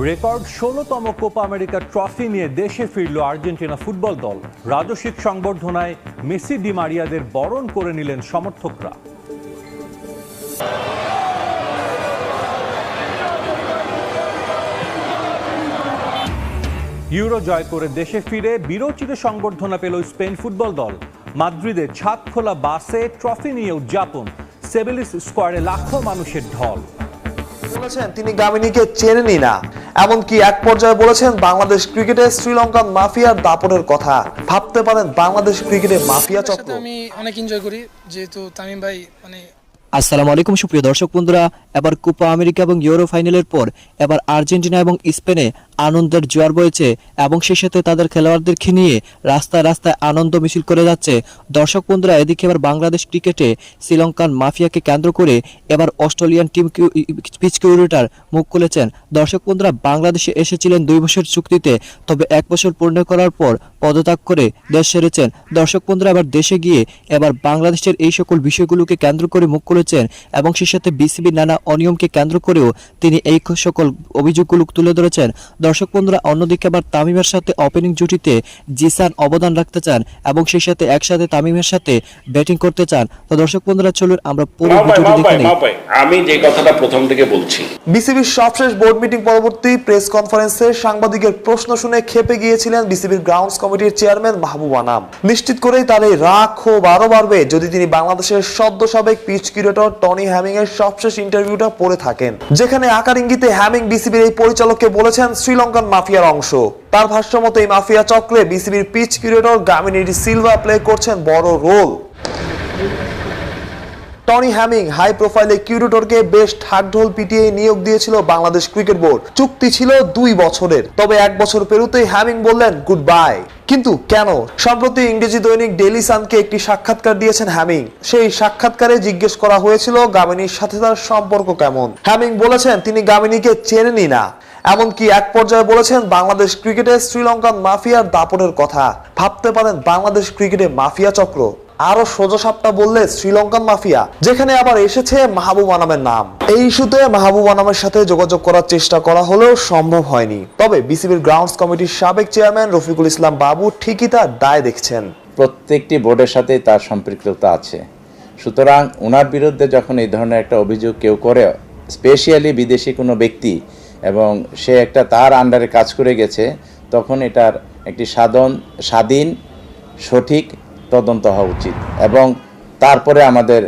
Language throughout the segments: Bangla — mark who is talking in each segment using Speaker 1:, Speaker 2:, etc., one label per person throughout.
Speaker 1: রেকর্ড ১৬তম কোপা আমেরিকা ট্রফি নিয়ে দেশে ফিরল আর্জেন্টিনা ফুটবল দল। রাজস্বিক সংবর্ধনায় মেসি ডি মারিয়াদের বরণ করে নিলেন সমর্থকরা। ইউরো জয় করে দেশে ফিরে বিরোচিত সংবর্ধনা পেল স্পেন ফুটবল দল। মাদ্রিদে ছাদ খোলা বাসে ট্রফি নিয়ে উদযাপন, সেভিলিস স্কোয়ারে লাখো মানুষের ঢল।
Speaker 2: বলেছেন তিনি গামিনীকে চেনেনই না, এমনকি এক পর্যায়ে বলেছেন বাংলাদেশ ক্রিকেটে শ্রীলঙ্কান মাফিয়ার দাপটের কথা। ভাবতে পারেন বাংলাদেশ ক্রিকেটে মাফিয়া চক্র।
Speaker 3: আমি অনেক এনজয় করি, যেহেতু তামিম ভাই
Speaker 4: আসসালামু আলাইকুম সুপ্রিয় দর্শক বন্ধুরা, এবার কোপা আমেরিকা এবং ইউরো ফাইনালের পর এবার আর্জেন্টিনা এবং স্পেনে আনন্দের জোয়ার বইছে এবং সেই সাথে তাদের খেলোয়াড়দেরকে নিয়ে রাস্তায় রাস্তায় আনন্দ মিছিল করে যাচ্ছে। দর্শক বন্ধুরা, এদিকে এবার বাংলাদেশ ক্রিকেটে শ্রীলঙ্কান মাফিয়াকে কেন্দ্র করে এবার অস্ট্রেলিয়ান টিম পিচ কিউরেটর মুখ খুলেছেন। দর্শক বন্ধুরা, বাংলাদেশে এসেছিলেন 2 বছর চুক্তিতে, তবে 1 বছর পূর্ণ করার পর পদত্যাগ করে দেশ ছেড়েছেন। দর্শক বন্ধুরা, এবার দেশে গিয়ে এবার বাংলাদেশের এই সকল বিষয়গুলোকে কেন্দ্র করে মুখ খুলেছেন এবং সেই সাথে বিসিবির নানা অনিয়মকে কেন্দ্র করেও তিনি এই সকল অভিযোগগুলো তুলে ধরেছেন। দর্শক বন্ধুরা, অন্যদিকে আবার তামিমের সাথে ওপেনিং জুটিতে জিসান অবদান রাখতে চান এবং সেই সাথে একসাথে তামিমের সাথে ব্যাটিং করতে চান। তো দর্শক বন্ধুরা, চলুন আমরা পুরো ভিডিওটি দেখে নেই।
Speaker 5: আমি যে কথাটা প্রথম থেকে বলছি,
Speaker 2: বিসিবির সবশেষ বোর্ড মিটিং পরবর্তী প্রেস কনফারেন্সে সাংবাদিকের প্রশ্ন শুনে ক্ষেপে গিয়েছিলেন বিসিবির গ্রাউন্ডস কমিটির চেয়ারম্যান মাহবুব আনাম। নিশ্চিত করেই তার এই রাগ ক্ষোভ আরো বাড়বে যদি তিনি বাংলাদেশের সদ্য সাবেক পিচ কিউরেটর টনি হ্যামিং এর সবশেষ ইন্টারভিউটা পড়ে থাকেন, যেখানে আকার ইঙ্গিতে হ্যামিং বিসিবির এই পরিচালককে বলেছেন শ্রীলঙ্কান মাফিয়ার অংশ। তার ভাষ্য মতো এই মাফিয়া চক্রে বিসিবির pitch curator Gamini de Silva play করছেন বড় রোল। টনি হ্যামিং হাই প্রোফাইলে কিউরেটরকে বেশ ঢাকঢোল পিটিয়ে নিয়োগ দিয়েছিল বাংলাদেশ ক্রিকেট বোর্ড। চুক্তি ছিল 2 বছরের, তবে 1 বছর পেরোতেই হ্যামিং বললেন গুড বাই। কিন্তু কেন? সম্প্রতি ইংরেজি দৈনিক ডেইলি সানকে একটি সাক্ষাৎকার দিয়েছেন হ্যামিং। সেই সাক্ষাৎকারে জিজ্ঞেস করা হয়েছিল গামিনীর সাথে তার সম্পর্ক কেমন। হ্যামিং বলেছেন তিনি গামিনীকে চেনেনই না, এমনকি এক পর্যায়ে বলেছেন বাংলাদেশ ক্রিকেটে শ্রীলঙ্কান মাফিয়ার দাপটের কথা। ভাবতে পারেন বাংলাদেশ ক্রিকেটে মাফিয়া চক্র, আরো সোজা সাপটা বললে শ্রীলঙ্কান মাফিয়া, যেখানে আবার এসেছে মাহবুব আনামের নাম। এই ইস্যুতে মাহবুব আনামের সাথে যোগাযোগ করার চেষ্টা করা হলেও সম্ভব হয়নি। তবে বিসিবির গ্রাউন্ডস কমিটির সাবেক চেয়ারম্যান রফিকুল ইসলাম বাবু ঠিকই তার দায় দেখছেন।
Speaker 5: প্রত্যেকটি বোর্ডের সাথে তার সম্পৃক্ততা আছে, সুতরাং ওনার বিরুদ্ধে যখন এই ধরনের একটা অভিযোগ কেউ করে, স্পেশালি বিদেশি কোনো ব্যক্তি, এবং সে একটা তার আন্ডারে কাজ করে গেছে, তখন এটার একটি স্বাধীন সঠিক তদন্ত হওয়া উচিত এবং তারপরে আমাদের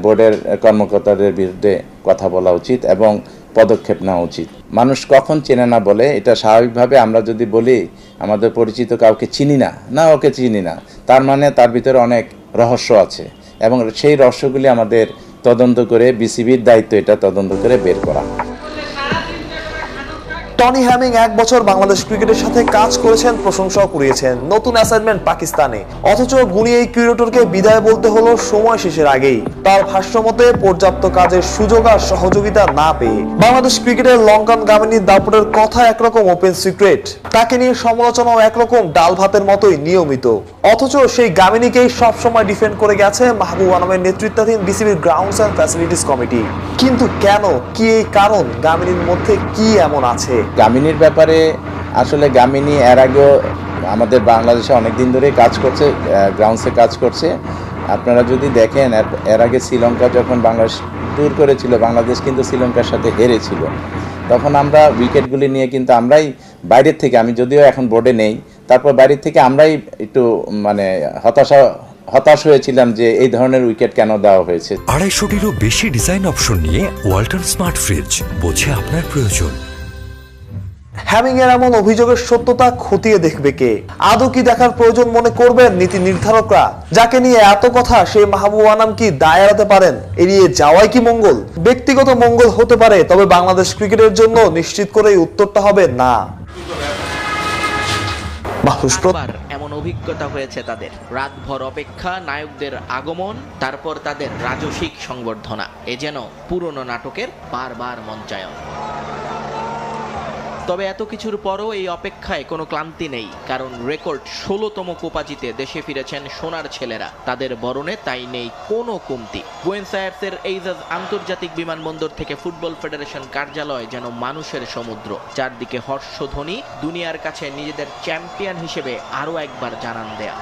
Speaker 5: বোর্ডের কর্মকর্তাদের বিরুদ্ধে কথা বলা উচিত এবং পদক্ষেপ নেওয়া উচিত। মানুষ কখন চেনে না বলে, এটা স্বাভাবিকভাবে আমরা যদি বলি আমাদের পরিচিত কাউকে চিনি না ওকে চিনি না, তার মানে তার ভিতরে অনেক রহস্য আছে এবং সেই রহস্যগুলি আমাদের তদন্ত করে, বিসিবির দায়িত্ব এটা তদন্ত করে বের করা।
Speaker 2: টনি হ্যামিং 1 বছর বাংলাদেশ ক্রিকেটের সাথে কাজ করেছেন, প্রশংসাও কুড়িয়েছেন। নতুন অ্যাসাইনমেন্ট পাকিস্তানে, অথচ গুণী এই কিউরেটরকে বিদায় বলতে হলো সময় শেষের আগেই। তার ভাষ্য মতে পর্যাপ্ত কাজের সুযোগ আর সহযোগিতা না পেয়ে। বাংলাদেশ ক্রিকেটের লঙ্কান গামিনীর দাপটের কথা একরকম ওপেন সিক্রেট, তাকে নিয়ে সমালোচনাও একরকম ডাল ভাতের মতোই নিয়মিত। অথচ সেই গামিনীকেই সবসময় ডিফেন্ড করে গেছে মাহবুব আনামের নেতৃত্বাধীন বিসিবির গ্রাউন্ডস অ্যান্ড ফ্যাসিলিটিস কমিটি। কিন্তু কেন, কি এই কারণ? গামিনীর মধ্যে কি এমন আছে?
Speaker 5: গামিনীর ব্যাপারে আসলে গামিনী এর আগেও আমাদের বাংলাদেশে অনেক দিন ধরে কাজ করছে, গ্রাউন্ডসে কাজ করছে। আপনারা যদি দেখেন, এর আগে শ্রীলঙ্কা যখন বাংলাদেশ ট্যুর করেছিল, বাংলাদেশ কিন্তু শ্রীলঙ্কার সাথে হেরেছিল, তখন আমরা উইকেটগুলি নিয়ে কিন্তু আমরাই বাইরের থেকে, আমি যদিও এখন বোর্ডে নেই, তারপর বাইরের থেকে আমরাই একটু হতাশ হয়েছিলাম যে এই ধরনের উইকেট কেন দেওয়া হয়েছে।
Speaker 6: 250-টিরও বেশি ডিজাইন অপশন নিয়ে ওয়ালটন স্মার্ট ফ্রিজ, বোঝে আপনার প্রয়োজন।
Speaker 2: হ্যামিং এর এমন অভিযোগের সত্যতা খতিয়ে দেখবে কে? আদৌ কি দেখার প্রয়োজন মনে করবেন নীতি নির্ধারকরা? যাকে নিয়ে এত কথা, সেই মাহবুব আনাম কি দায় এড়াতে পারেন? এড়িয়ে যাওয়াই কি মঙ্গল? ব্যক্তিগত মঙ্গল হতে পারে, তবে বাংলাদেশ ক্রিকেটের জন্য নিশ্চিত করেই উত্তরটা হবে না।
Speaker 7: এমন অভিজ্ঞতা হয়েছে তাদের, রাতভর অপেক্ষা, নায়কদের আগমন, তারপর তাদের রাজস্বিক সংবর্ধনা, এ যেন পুরনো নাটকের বারবার মঞ্চায়ন। তবে এত কিছুর পরও এই অপেক্ষায় কোনো ক্লান্তি নেই, কারণ রেকর্ড 16তম কোপা জিতে দেশে ফিরেছেন সোনার ছেলেরা। তাদের বরণে তাই নেই কোনো কমতি। বুয়েনোস আয়ার্সের এইজাজ আন্তর্জাতিক বিমানবন্দর থেকে ফুটবল ফেডারেশন কার্যালয় যেন মানুষের সমুদ্র, চারদিকে হর্ষধ্বনি, দুনিয়ার কাছে নিজেদের চ্যাম্পিয়ন হিসেবে আরও একবার জানান দেয়া।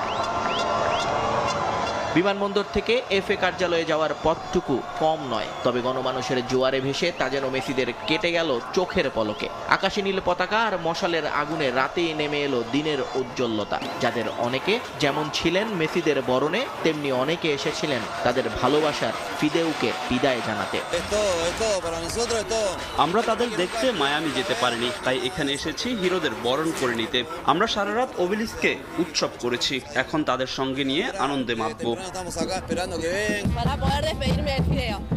Speaker 7: বিমানবন্দর থেকে এফএ কার্যালয়ে যাওয়ার পথটুকু কম নয়, তবে গণমানুষের জোয়ারে ভেসে তা যেন মেসিদের কেটে গেল চোখের পলকে। আকাশে নীল পতাকা আর মশালের আগুনে রাতেই নেমে এলো দিনের উজ্জ্বলতা, যাদের অনেকে যেমন ছিলেন মেসিদের বরণে, তেমনি অনেকে এসেছিলেন তাদের ভালোবাসার ফিদেউকে বিদায় জানাতে।
Speaker 8: আমরা তাদের দেখতে মায়ামি যেতে পারিনি, তাই এখানে এসেছি হিরোদের বরণ করে নিতে। আমরা সারা রাত ওবেলিস্কে উৎসব করেছি, এখন তাদের সঙ্গে নিয়ে আনন্দে মাতবো।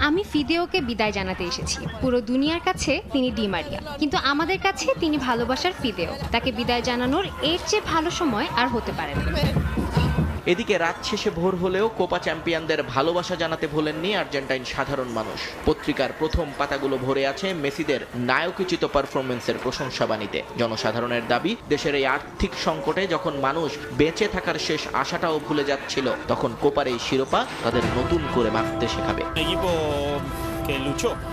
Speaker 9: আমি ফিদেওকে বিদায় জানাতে এসেছি। পুরো দুনিয়ার কাছে তিনি ডি মারিয়া, কিন্তু আমাদের কাছে তিনি ভালোবাসার ফিদেও। তাকে বিদায় জানানোর এর চেয়ে ভালো সময় আর হতে পারে না।
Speaker 7: এদিকে রাত শেষে ভোর হলেও কোপা চ্যাম্পিয়নদের ভালোবাসা জানাতে ভোলেননি আর্জেন্টাইন সাধারণ মানুষ। পত্রিকার প্রথম পাতাগুলো ভরে আছে মেসিদের নায়কোচিত পারফরমেন্সের প্রশংসাবাণীতে। জনসাধারণের দাবি, দেশের এই আর্থিক সংকটে যখন মানুষ বেঁচে থাকার শেষ আশাটাও ভুলে যাচ্ছিল, তখন কোপার এই শিরোপা তাদের নতুন করে বাঁচতে শেখাবে।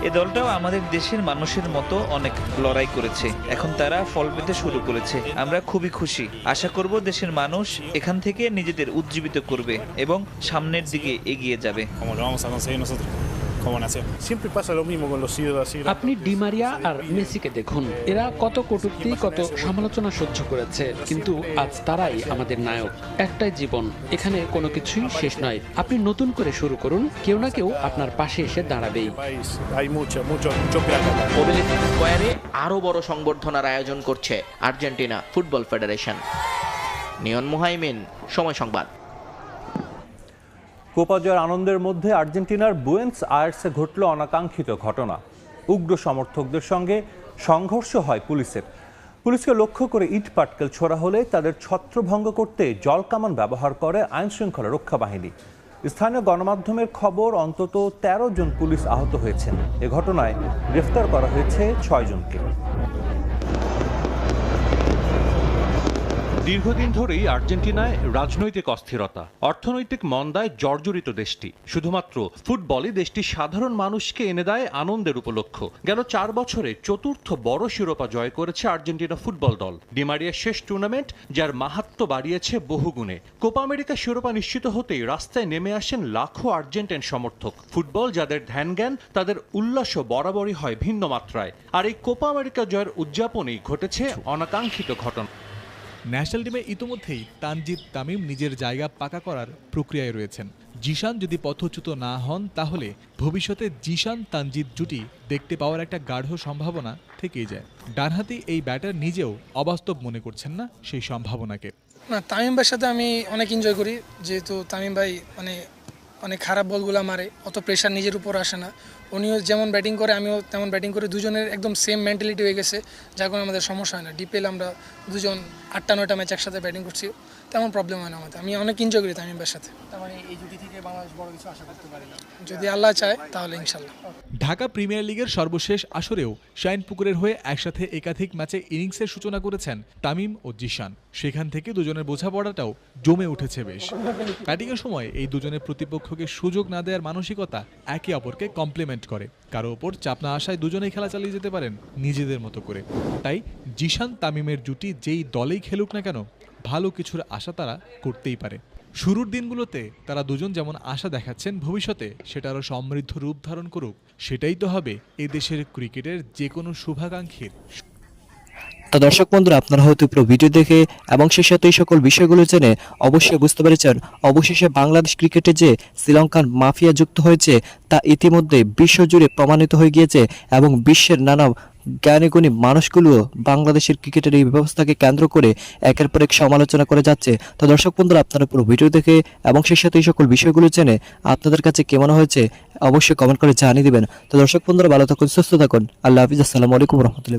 Speaker 10: এই দলটাও আমাদের দেশের মানুষের মতো অনেক লড়াই করেছে, এখন তারা ফল পেতে শুরু করেছে। আমরা খুবই খুশি, আশা করব দেশের মানুষ এখান থেকে নিজেদের উজ্জীবিত করবে এবং সামনের দিকে এগিয়ে যাবে।
Speaker 11: আপনি ডি মারিয়া আর মেসিকে দেখুন, এরা কত কটূক্তি, কত সমালোচনা সহ্য করেছে, কিন্তু আজ তারাই আমাদের নায়ক। একটাই জীবন, এখানে কোনো কিছুই শেষ নয়। আপনি নতুন করে শুরু করুন, কেউ না কেউ আপনার পাশে এসে দাঁড়াবেই।
Speaker 7: ওবেলিস্ক স্কয়ারে আরও বড় সংবর্ধনার আয়োজন করছে আর্জেন্টিনা ফুটবল ফেডারেশন। নিয়ন মুহাইমিন, সময় সংবাদ।
Speaker 1: কোপা জয়ের আনন্দের মধ্যে আর্জেন্টিনার বুয়েনোস আয়ার্সে ঘটল অনাকাঙ্ক্ষিত ঘটনা। উগ্র সমর্থকদের সঙ্গে সংঘর্ষ হয় পুলিশকে লক্ষ্য করে ইট পাটকেল ছোড়া হলে তাদের ছত্রভঙ্গ করতে জলকামান ব্যবহার করে আইনশৃঙ্খলা রক্ষা বাহিনী। স্থানীয় গণমাধ্যমের খবর, অন্তত 13 জন পুলিশ আহত হয়েছেন। এ ঘটনায় গ্রেফতার করা হয়েছে 6 জনকে। দীর্ঘদিন ধরেই আর্জেন্টিনায় রাজনৈতিক অস্থিরতা, অর্থনৈতিক মন্দায় জর্জরিত দেশটি। শুধুমাত্র ফুটবলই দেশটি সাধারণ মানুষকে এনে দেয় আনন্দের উপলক্ষ। গেল 4 বছরে চতুর্থ বড় শিরোপা জয় করেছে আর্জেন্টিনা ফুটবল দল। ডি মারিয়ার শেষ টুর্নামেন্ট, যার মাহাত্ম্য বাড়িয়েছে বহুগুণে। কোপা আমেরিকা শিরোপা নিশ্চিত হতেই রাস্তায় নেমে আসেন লাখো আর্জেন্টাইন সমর্থক। ফুটবল যাদের ধ্যান জ্ঞান, তাদের উল্লাসও বরাবরই হয় ভিন্ন মাত্রায়। আর এই কোপা আমেরিকা জয়ের উদযাপনেই ঘটেছে অনাকাঙ্ক্ষিত ঘটনা।
Speaker 12: ন্যাশনাল টিমে ইতোমধ্যেই তানজিদ তামিম নিজের জায়গা পাকা করার প্রক্রিয়ায় রয়েছেন। জিশান যদি পথচ্যুত না হন, তাহলে ভবিষ্যতে জিশান তানজিদ জুটি দেখতে পাওয়ার একটা গাঢ় সম্ভাবনা থেকেই যায়। ডানহাতি এই ব্যাটার নিজেও অবাস্তব মনে করছেন না সেই সম্ভাবনাকে।
Speaker 3: না, তামিম ভাইয়ের সাথে আমি অনেক এনজয় করি, যেহেতু তামিম ভাই অনেক খারাপ বলগুলো মারে, অত প্রেশার নিজের উপর আসে না। উনিও যেমন ব্যাটিং করে আমিও তেমন ব্যাটিং করি, দুজনের একদম সেম মেন্টালিটি হয়ে গেছে, যার কারণে আমাদের সমস্যা হয় না। ডিপিএল আমরা দুজন 8টা-9টা ম্যাচ একসাথে ব্যাটিং করছি, তেমন প্রবলেম হয় না আমাদের। আমি অনেক এনজয় করি তামিম ভাইয়ের সাথে। তার মানে এই জুটি থেকে বাংলাদেশ বড় কিছু আশা করতে পারি না, যদি আল্লাহ চায় তাহলে ইনশাল্লাহ।
Speaker 12: ঢাকা প্রিমিয়ার লিগের সর্বশেষ আসরেও শাইনপুকুরের হয়ে একসাথে একাধিক ম্যাচে ইনিংসের সূচনা করেছেন তামিম ও জিশান। সেখান থেকে দুজনের বোঝাপড়াটাও জমে উঠেছে বেশ। ব্যাটিংয়ের সময় এই দুজনের প্রতিপক্ষকে সুযোগ না দেওয়ার মানসিকতা একে অপরকে কমপ্লিমেন্ট করে। কারো ওপর চাপ না আসায় দুজনেই খেলা চালিয়ে যেতে পারেন নিজেদের মতো করে। তাই জিশান তামিমের জুটি যেই দলেই খেলুক না কেন, ভালো কিছুর আশা তারা করতেই পারে। শুরুর দিনগুলোতে তারা দুজন যেমন আশা দেখাচ্ছেন, ভবিষ্যতে সেটা আরও সমৃদ্ধ রূপ ধারণ করুক, সেটাই তো হবে এদেশের ক্রিকেটের যে কোনো শুভাকাঙ্ক্ষীর।
Speaker 4: তো দর্শক বন্ধুরা, আপনারা হয়তো পুরো ভিডিও দেখে এবং সেই সাথে এই সকল বিষয়গুলো জেনে অবশ্যই বুঝতে পেরেছেন, অবশেষে বাংলাদেশ ক্রিকেটে যে শ্রীলঙ্কান মাফিয়া যুক্ত হয়েছে তা ইতিমধ্যে বিশ্বজুড়ে প্রমাণিত হয়ে গিয়েছে এবং বিশ্বের নানা জ্ঞানীগুণী মানুষগুলো বাংলাদেশের ক্রিকেটের এই ব্যবস্থাকে কেন্দ্র করে একের পর এক সমালোচনা করে যাচ্ছে। তো দর্শক বন্ধুরা, আপনারা পুরো ভিডিও দেখে এবং সেই সাথে এই সকল বিষয়গুলো জেনে আপনাদের কাছে কেমন হয়েছে অবশ্যই কমেন্ট করে জানিয়ে দিবেন। তো দর্শক বন্ধুরা, ভালো থাকুন, সুস্থ থাকুন। আল্লাহ হাফিজ। আসসালামু আলাইকুম রহমতুল্লাহ।